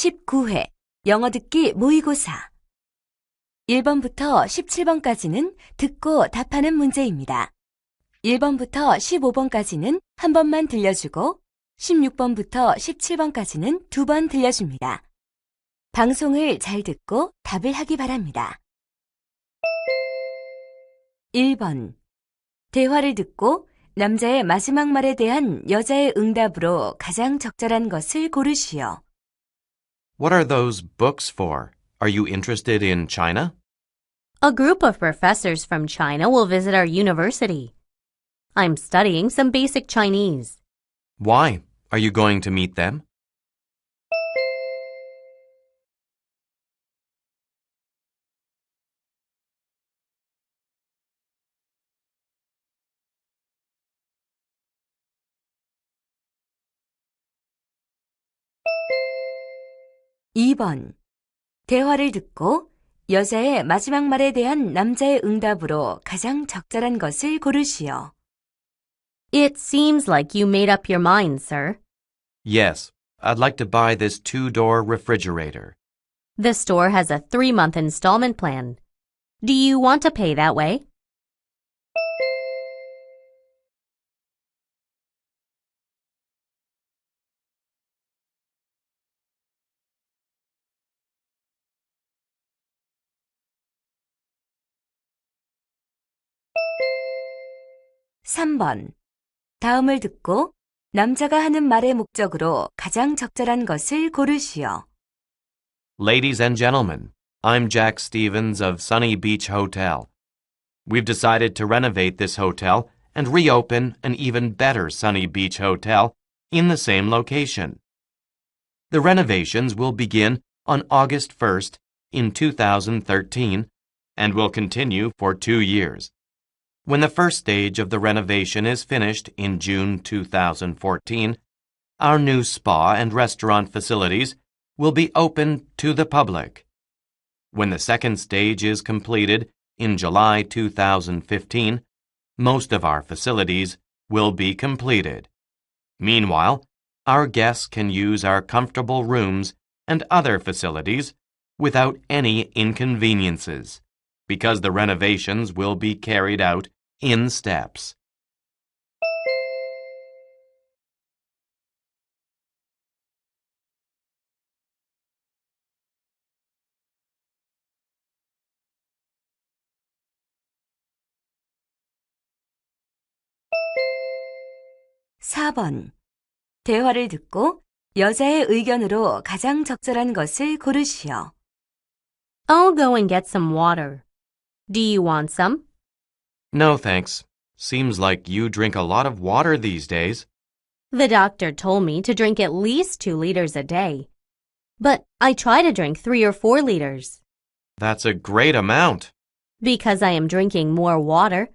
19회 영어 듣기 모의고사 1번부터 17번까지는 듣고 답하는 문제입니다. 1번부터 15번까지는 한 번만 들려주고 16번부터 17번까지는 두 번 들려줍니다. 방송을 잘 듣고 답을 하기 바랍니다. 1번 대화를 듣고 남자의 마지막 말에 대한 여자의 응답으로 가장 적절한 것을 고르시오. What are those books for? Are you interested in China? A group of professors from China will visit our university. I'm studying some basic Chinese. Why? Are you going to meet them? (2번) 대화를 듣고 여자의 마지막 말에 대한 남자의 응답으로 가장 적절한 것을 고르시오. It seems like you made up your mind, sir. Yes, I'd like to buy this two-door refrigerator. The store has a 3-month installment plan. Do you want to pay that way? (3번) 다음을 듣고 남자가 하는 말의 목적으로 가장 적절한 것을 고르시오. Ladies and gentlemen, I'm Jack Stevens of Sunny Beach Hotel. We've decided to renovate this hotel and reopen an even better Sunny Beach Hotel in the same location. The renovations will begin on August 1st in 2013 and will continue for 2 years. When the first stage of the renovation is finished in June 2014, our new spa and restaurant facilities will be open to the public. When the second stage is completed in July 2015, most of our facilities will be completed. Meanwhile, our guests can use our comfortable rooms and other facilities without any inconveniences, because the renovations will be carried out in steps. (4번) 대화를 듣고 여자의 의견으로 가장 적절한 것을 고르시오. I'll go and get some water. Do you want some? No, thanks. Seems like you drink a lot of water these days. The doctor told me to drink at least 2 liters a day. But I try to drink 3 or 4 liters. That's a great amount. Because I am drinking more water,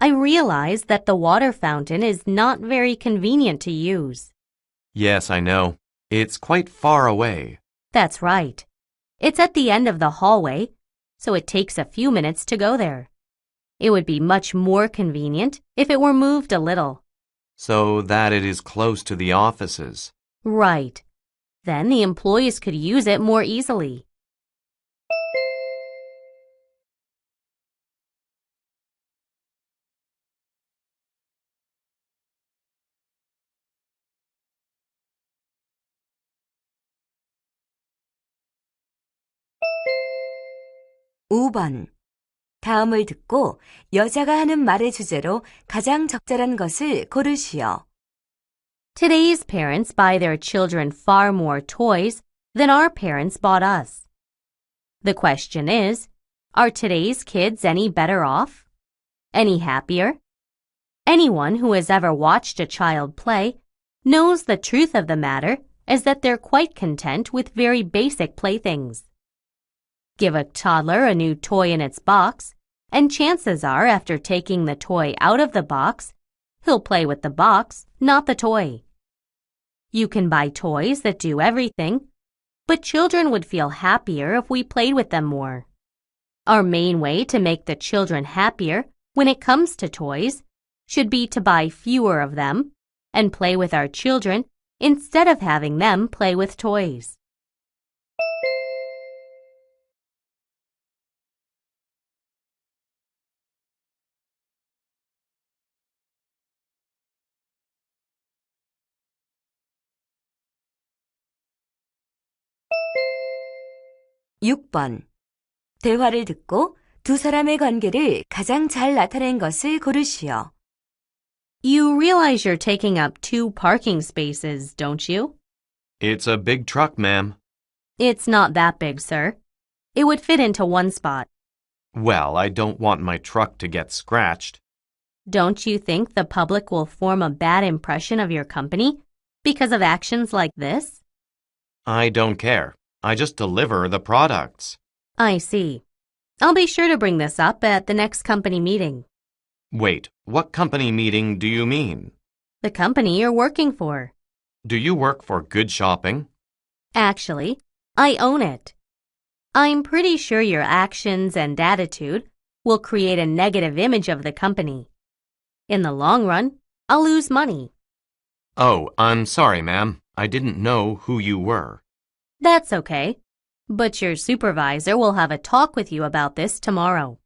I realize that the water fountain is not very convenient to use. Yes, I know. It's quite far away. That's right. It's at the end of the hallway, so it takes a few minutes to go there. It would be much more convenient if it were moved a little. So that it is close to the offices. Right. Then the employees could use it more easily. (5번) 다음을 듣고 여자가 하는 말의 주제로 가장 적절한 것을 고르시오. Today's parents buy their children far more toys than our parents bought us. The question is, are today's kids any better off? Any happier? Anyone who has ever watched a child play knows the truth of the matter is that they're quite content with very basic playthings. Give a toddler a new toy in its box, and chances are after taking the toy out of the box, he'll play with the box, not the toy. You can buy toys that do everything, but children would feel happier if we played with them more. Our main way to make the children happier when it comes to toys should be to buy fewer of them and play with our children instead of having them play with toys. 6번. 대화를 듣고 두 사람의 관계를 가장 잘 나타낸 것을 고르시오. You realize you're taking up 2 parking spaces, don't you? It's a big truck, ma'am. It's not that big, sir. It would fit into one spot. Well, I don't want my truck to get scratched. Don't you think the public will form a bad impression of your company because of actions like this? I don't care. I just deliver the products. I see. I'll be sure to bring this up at the next company meeting. Wait, what company meeting do you mean? The company you're working for. Do you work for Good Shopping? Actually, I own it. I'm pretty sure your actions and attitude will create a negative image of the company. In the long run, I'll lose money. Oh, I'm sorry, ma'am. I didn't know who you were. That's okay. But your supervisor will have a talk with you about this tomorrow.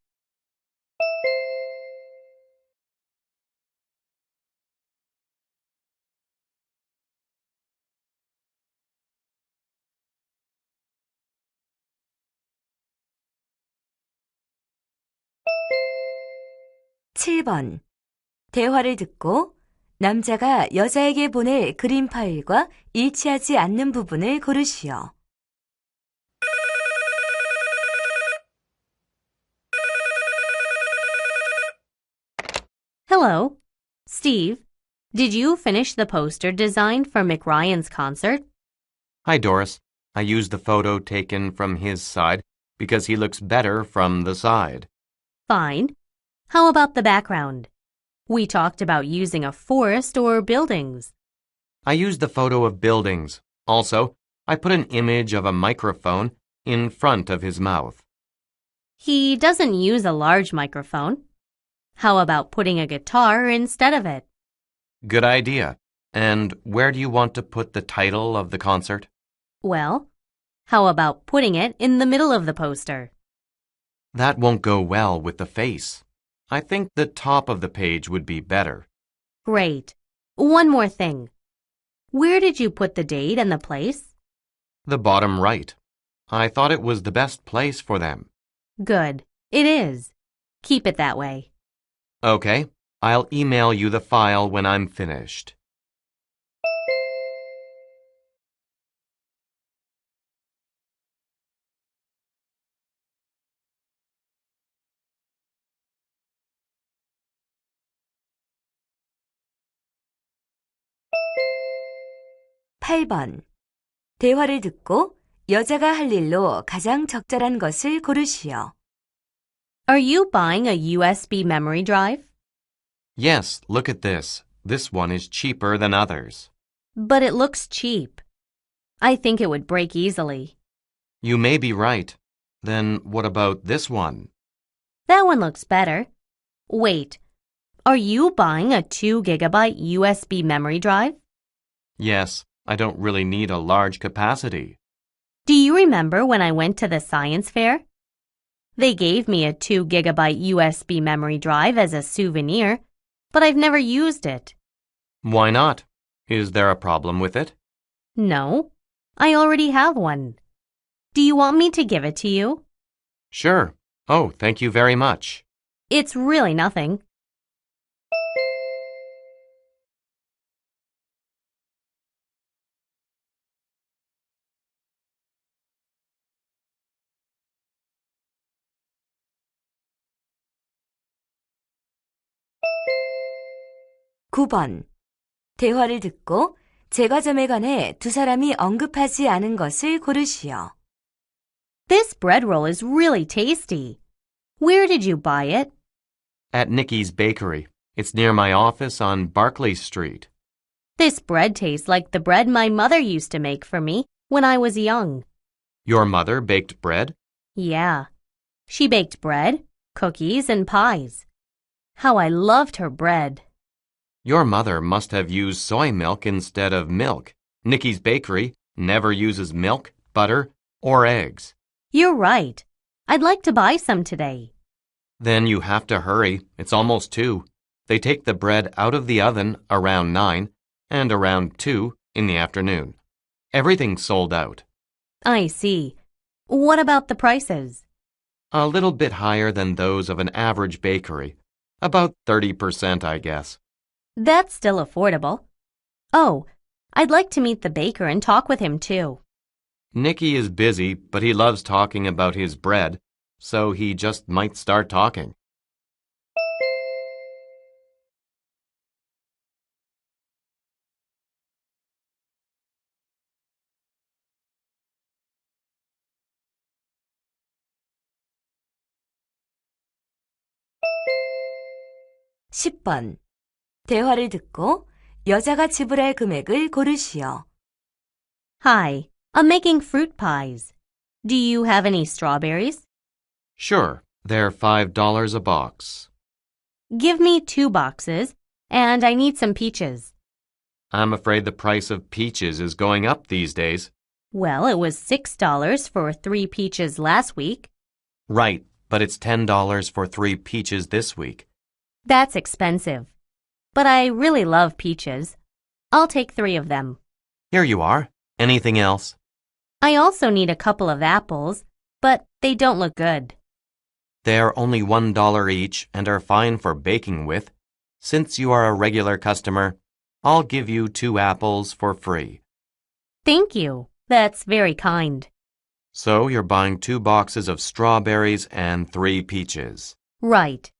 (7번) 대화를 듣고 남자가 여자에게 보낼 그림 파일과 일치하지 않는 부분을 고르시오. Hello. Steve, did you finish the poster design for McRyan's concert? Hi, Doris. I used the photo taken from his side because he looks better from the side. Fine. How about the background? We talked about using a forest or buildings. I used the photo of buildings. Also, I put an image of a microphone in front of his mouth. He doesn't use a large microphone. How about putting a guitar instead of it? Good idea. And where do you want to put the title of the concert? Well, how about putting it in the middle of the poster? That won't go well with the face. I think the top of the page would be better. Great. One more thing. Where did you put the date and the place? The bottom right. I thought it was the best place for them. Good. It is. Keep it that way. Okay, I'll email you the file when I'm finished. (8번) 대화를 듣고 여자가 할 일로 가장 적절한 것을 고르시오. Are you buying a USB memory drive? Yes, look at this. This one is cheaper than others. But it looks cheap. I think it would break easily. You may be right. Then what about this one? That one looks better. Wait, are you buying a 2 gigabyte USB memory drive? Yes, I don't really need a large capacity. Do you remember when I went to the science fair? They gave me a 2 gigabyte USB memory drive as a souvenir, but I've never used it. Why not? Is there a problem with it? No, I already have one. Do you want me to give it to you? Sure. Oh, thank you very much. It's really nothing. (9번) 대화를 듣고 제과점에 관해 두 사람이 언급하지 않은 것을 고르시오. This bread roll is really tasty. Where did you buy it? At Nikki's Bakery. It's near my office on Barclay Street. This bread tastes like the bread my mother used to make for me when I was young. Your mother baked bread? Yeah. She baked bread, cookies, and pies. How I loved her bread. Your mother must have used soy milk instead of milk. Nikki's Bakery never uses milk, butter, or eggs. You're right. I'd like to buy some today. Then you have to hurry. It's almost 2. They take the bread out of the oven around 9 and around 2 in the afternoon. Everything's sold out. I see. What about the prices? A little bit higher than those of an average bakery. About 30%, I guess. That's still affordable. Oh, I'd like to meet the baker and talk with him too. Nicky is busy, but he loves talking about his bread, so he just might start talking. (10번) 대화를 듣고 여자가 지불할 금액을 고르시오. Hi, I'm making fruit pies. Do you have any strawberries? Sure, they're $5 a box. Give me 2 boxes, and I need some peaches. I'm afraid the price of peaches is going up these days. Well, it was $6 for 3 peaches last week. Right, but it's $10 for 3 peaches this week. That's expensive. But I really love peaches. I'll take 3 of them. Here you are. Anything else? I also need a couple of apples, but they don't look good. They're only $1 each and are fine for baking with. Since you are a regular customer, I'll give you 2 apples for free. Thank you. That's very kind. So you're buying 2 boxes of strawberries and 3 peaches. Right.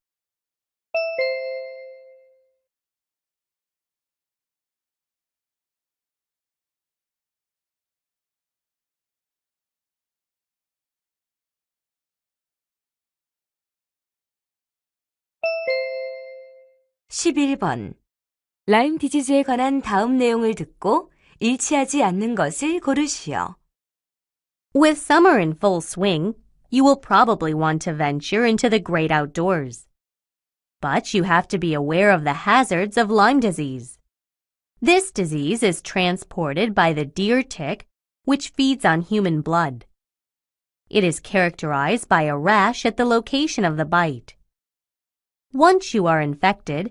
(11번) 라임 디지즈에 관한 다음 내용을 듣고 일치하지 않는 것을 고르시오. With summer in full swing, you will probably want to venture into the great outdoors. But you have to be aware of the hazards of Lyme disease. This disease is transported by the deer tick, which feeds on human blood. It is characterized by a rash at the location of the bite. Once you are infected,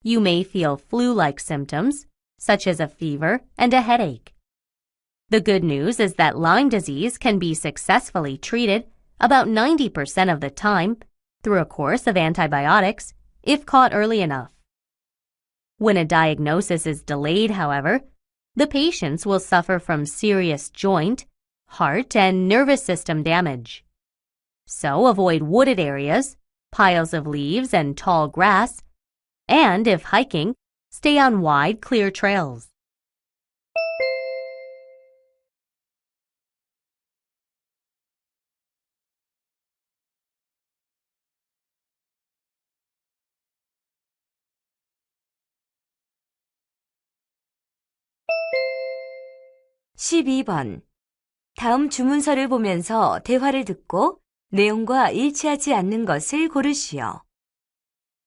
you may feel flu-like symptoms, such as a fever and a headache. The good news is that Lyme disease can be successfully treated about 90% of the time through a course of antibiotics if caught early enough. When a diagnosis is delayed, however, the patients will suffer from serious joint, heart, and nervous system damage. So avoid wooded areas, piles of leaves and tall grass, and if hiking, stay on wide, clear trails. (12번) 다음 주문서를 보면서 대화를 듣고 내용과 일치하지 않는 것을 고르시오.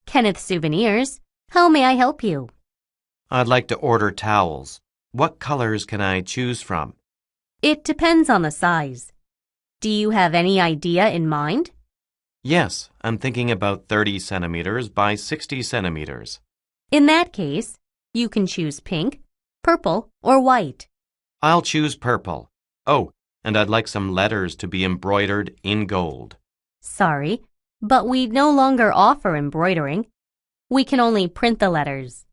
Kenneth Souvenirs, how may I help you? I'd like to order towels. What colors can I choose from? It depends on the size. Do you have any idea in mind? Yes, I'm thinking about 30 centimeters by 60 centimeters. In that case, you can choose pink, purple, or white. I'll choose purple. Oh, and I'd like some letters to be embroidered in gold. Sorry, but we no longer offer embroidering. We can only print the letters.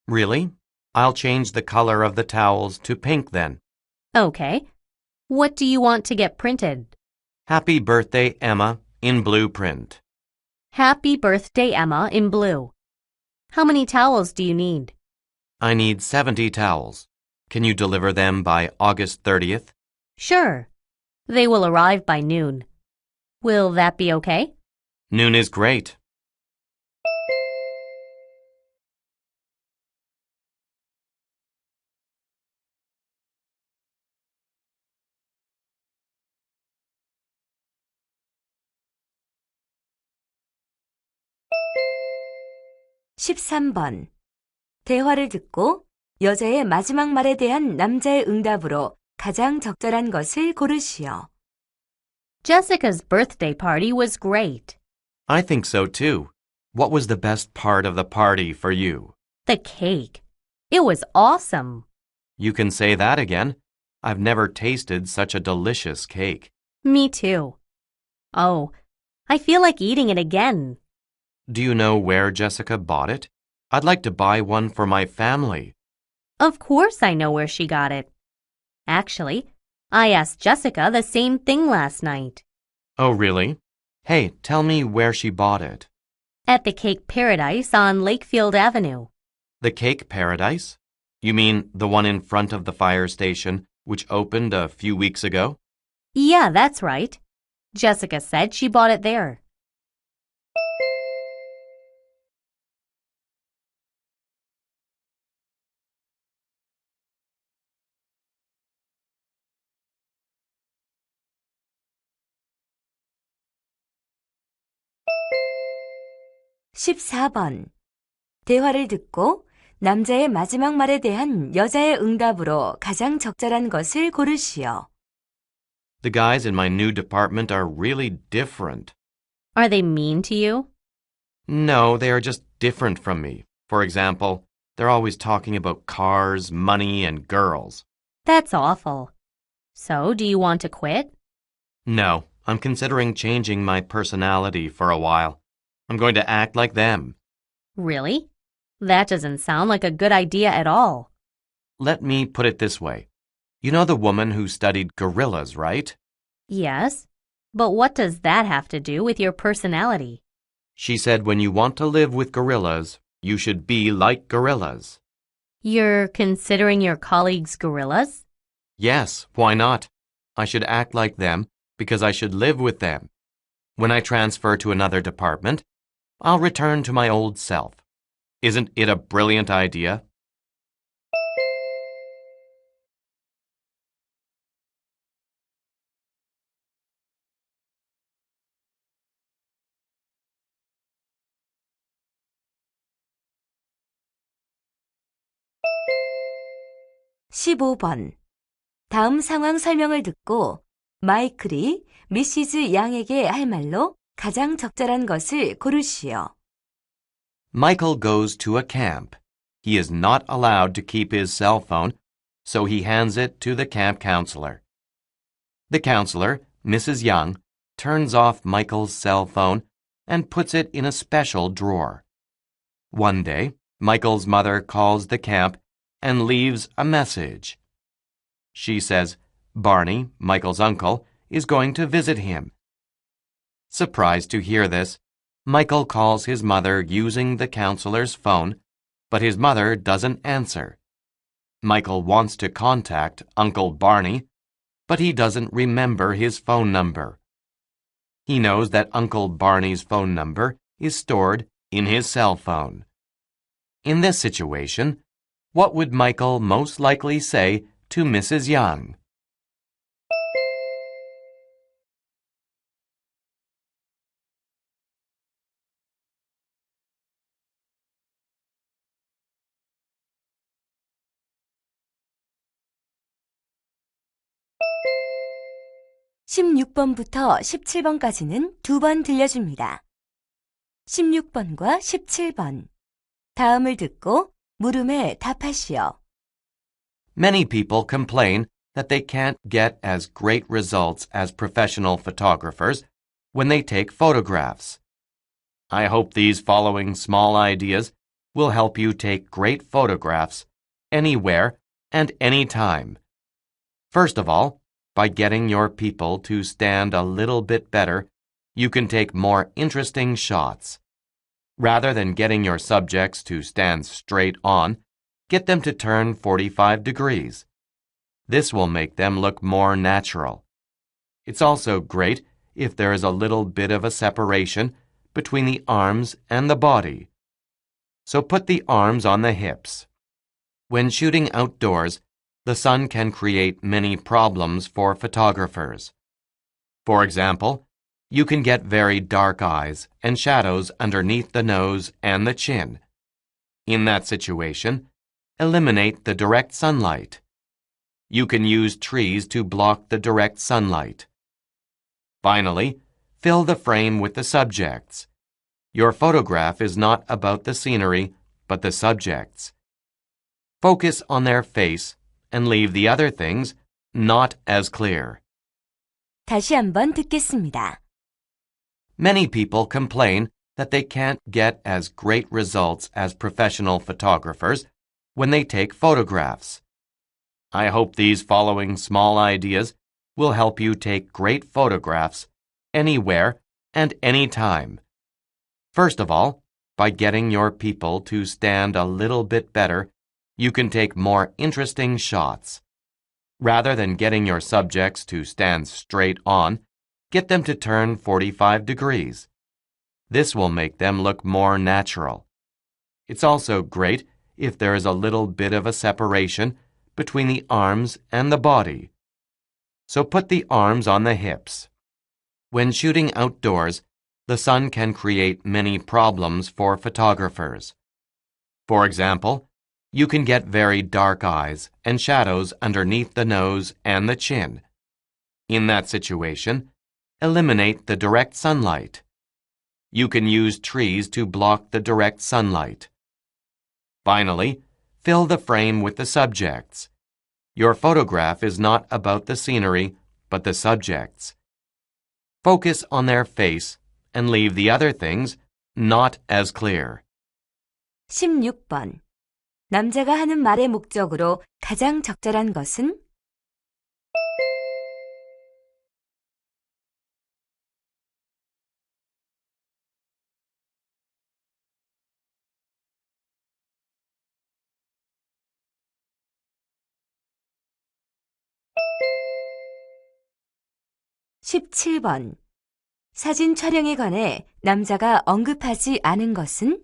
Really? I'll change the color of the towels to pink then. Okay. What do you want to get printed? Happy birthday, Emma, in blue print. Happy birthday, Emma, in blue. How many towels do you need? I need 70 towels. Can you deliver them by August 30th? Sure. They will arrive by noon. Will that be okay? Noon is great. (13번) 대화를 듣고 여자의 마지막 말에 대한 남자의 응답으로 가장 적절한 것을 고르시오. Jessica's birthday party was great. I think so too. What was the best part of the party for you? The cake. It was awesome. You can say that again. I've never tasted such a delicious cake. Me too. Oh, I feel like eating it again. Do you know where Jessica bought it? I'd like to buy one for my family. Of course I know where she got it. Actually, I asked Jessica the same thing last night. Oh, really? Hey, tell me where she bought it. At the Cake Paradise on Lakefield Avenue. The Cake Paradise? You mean the one in front of the fire station, which opened a few weeks ago? Yeah, that's right. Jessica said she bought it there. 십사 번 대화를 듣고 남자의 마지막 말에 대한 여자의 응답으로 가장 적절한 것을 고르시오. The guys in my new department are really different. Are they mean to you? No, they are just different from me. For example, they're always talking about cars, money, and girls. That's awful. So, do you want to quit? No, I'm considering changing my personality for a while. I'm going to act like them. Really? That doesn't sound like a good idea at all. Let me put it this way. You know the woman who studied gorillas, right? Yes, but what does that have to do with your personality? She said when you want to live with gorillas, you should be like gorillas. You're considering your colleagues gorillas? Yes, why not? I should act like them because I should live with them. When I transfer to another department, I'll return to my old self. Isn't it a brilliant idea? 십오 번 다음 상황 설명을 듣고 마이클이 미시즈 양에게 할 말로 가장 적절한 것을 고르시오. Michael goes to a camp. He is not allowed to keep his cell phone, so he hands it to the camp counselor. The counselor, Mrs. Young, turns off Michael's cell phone and puts it in a special drawer. One day, Michael's mother calls the camp and leaves a message. She says Barney, Michael's uncle, is going to visit him. Surprised to hear this, Michael calls his mother using the counselor's phone, but his mother doesn't answer. Michael wants to contact Uncle Barney, but he doesn't remember his phone number. He knows that Uncle Barney's phone number is stored in his cell phone. In this situation, what would Michael most likely say to Mrs. Young? 십육 번부터 17번까지는 두 번 들려줍니다. 16번과 17번. 다음을 듣고 물음에 답하시오. Many people complain that they can't get as great results as professional photographers when they take photographs. I hope these following small ideas will help you take great photographs anywhere and anytime. First of all, by getting your people to stand a little bit better, you can take more interesting shots. Rather than getting your subjects to stand straight on, get them to turn 45 degrees. This will make them look more natural. It's also great if there is a little bit of a separation between the arms and the body. So put the arms on the hips. When shooting outdoors, the sun can create many problems for photographers. For example, you can get very dark eyes and shadows underneath the nose and the chin. In that situation, eliminate the direct sunlight. You can use trees to block the direct sunlight. Finally, fill the frame with the subjects. Your photograph is not about the scenery, but the subjects. Focus on their face and leave the other things not as clear. 다시 한번 듣겠습니다. Many people complain that they can't get as great results as professional photographers when they take photographs. I hope these following small ideas will help you take great photographs anywhere and anytime. First of all, by getting your people to stand a little bit better, you can take more interesting shots. Rather than getting your subjects to stand straight on, get them to turn 45 degrees. This will make them look more natural. It's also great if there is a little bit of a separation between the arms and the body. So put the arms on the hips. When shooting outdoors, the sun can create many problems for photographers. For example, you can get very dark eyes and shadows underneath the nose and the chin. In that situation, eliminate the direct sunlight. You can use trees to block the direct sunlight. Finally, fill the frame with the subjects. Your photograph is not about the scenery, but the subjects. Focus on their face and leave the other things not as clear. 16번. 남자가 하는 말의 목적으로 가장 적절한 것은? 17번. 사진 촬영에 관해 남자가 언급하지 않은 것은?